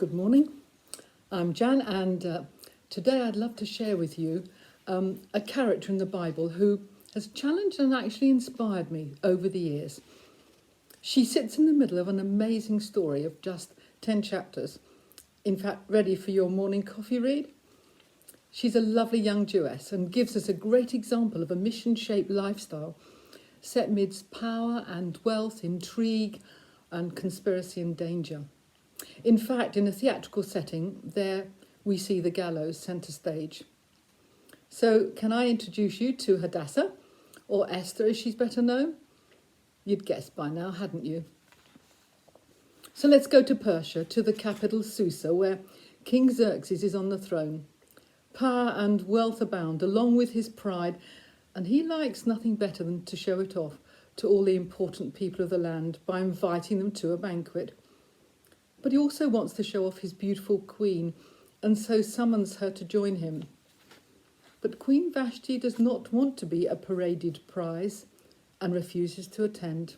Good morning. I'm Jan, and today I'd love to share with you a character in the Bible who has challenged and actually inspired me over the years. She sits in the middle of an amazing story of just 10 chapters. In fact, ready for your morning coffee read? She's a lovely young Jewess and gives us a great example of a mission-shaped lifestyle set amidst power and wealth, intrigue and conspiracy and danger. In fact, in a theatrical setting, there we see the gallows centre stage. So can I introduce you to Hadassah, or Esther as she's better known? You'd guessed by now, hadn't you? So let's go to Persia, to the capital Susa, where King Xerxes is on the throne. Power and wealth abound, along with his pride, and he likes nothing better than to show it off to all the important people of the land by inviting them to a banquet. But he also wants to show off his beautiful queen, and so summons her to join him. But Queen Vashti does not want to be a paraded prize and refuses to attend.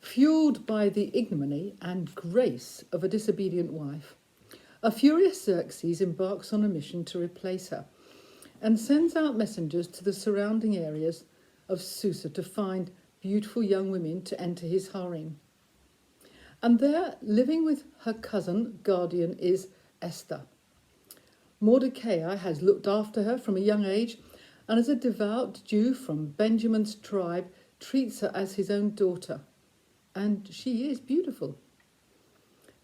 Fueled by the ignominy and grace of a disobedient wife, a furious Xerxes embarks on a mission to replace her and sends out messengers to the surrounding areas of Susa to find beautiful young women to enter his harem. And there, living with her cousin, guardian, is Esther. Mordecai has looked after her from a young age, and as a devout Jew from Benjamin's tribe, treats her as his own daughter. And she is beautiful.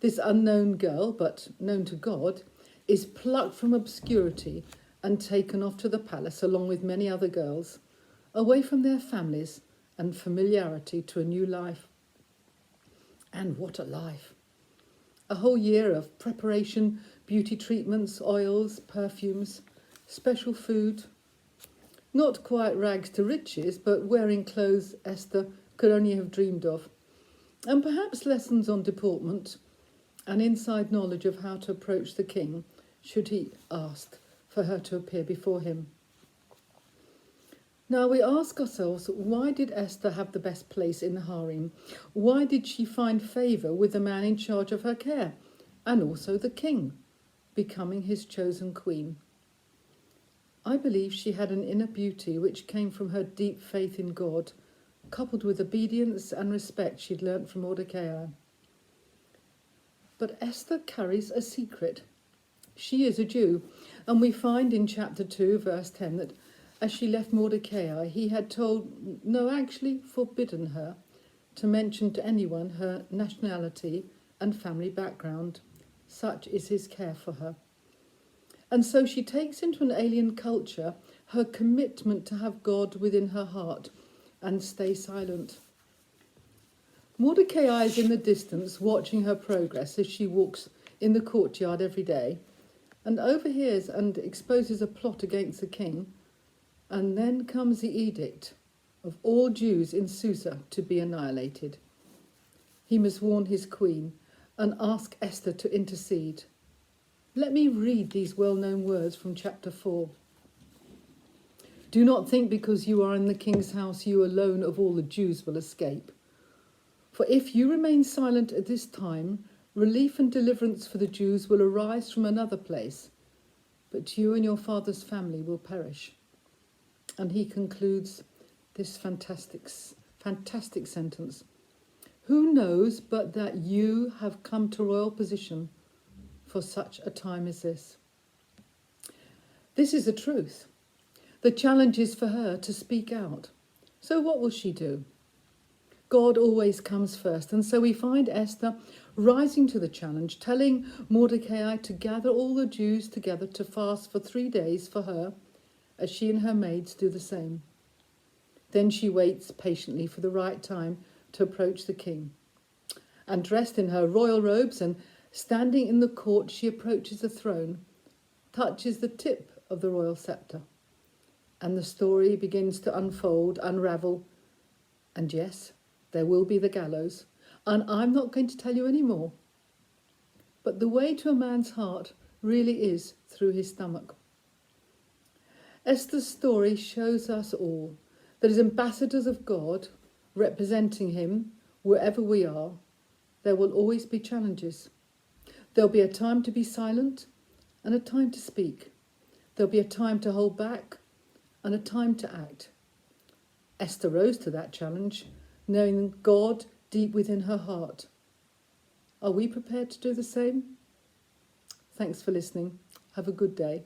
This unknown girl, but known to God, is plucked from obscurity and taken off to the palace along with many other girls, away from their families and familiarity to a new life. And what a life! A whole year of preparation, beauty treatments, oils, perfumes, special food. Not quite rags to riches, but wearing clothes Esther could only have dreamed of. And perhaps lessons on deportment and inside knowledge of how to approach the king, should he ask for her to appear before him. Now we ask ourselves, why did Esther have the best place in the harem? Why did she find favour with the man in charge of her care, and also the king, becoming his chosen queen? I believe she had an inner beauty which came from her deep faith in God, coupled with obedience and respect she'd learnt from Mordecai. But Esther carries a secret. She is a Jew, and we find in chapter 2, verse 10, that as she left Mordecai, he had actually forbidden her to mention to anyone her nationality and family background. Such is his care for her. And so she takes into an alien culture her commitment to have God within her heart and stay silent. Mordecai is in the distance watching her progress as she walks in the courtyard every day and overhears and exposes a plot against the king. And then comes the edict of all Jews in Susa to be annihilated. He must warn his queen and ask Esther to intercede. Let me read these well-known words from chapter 4. Do not think because you are in the king's house you alone of all the Jews will escape. For if you remain silent at this time, relief and deliverance for the Jews will arise from another place, but you and your father's family will perish. And he concludes this fantastic sentence. Who knows but that you have come to royal position for such a time as this? This is the truth. The challenge is for her to speak out. So what will she do? God always comes first, and so we find Esther rising to the challenge, telling Mordecai to gather all the Jews together to fast for 3 days for her, as she and her maids do the same. Then she waits patiently for the right time to approach the king. And dressed in her royal robes and standing in the court, she approaches the throne, touches the tip of the royal sceptre, and the story begins to unravel. And yes, there will be the gallows, and I'm not going to tell you any more. But the way to a man's heart really is through his stomach. Esther's story shows us all that as ambassadors of God, representing him wherever we are, there will always be challenges. There'll be a time to be silent and a time to speak. There'll be a time to hold back and a time to act. Esther rose to that challenge, knowing God deep within her heart. Are we prepared to do the same? Thanks for listening. Have a good day.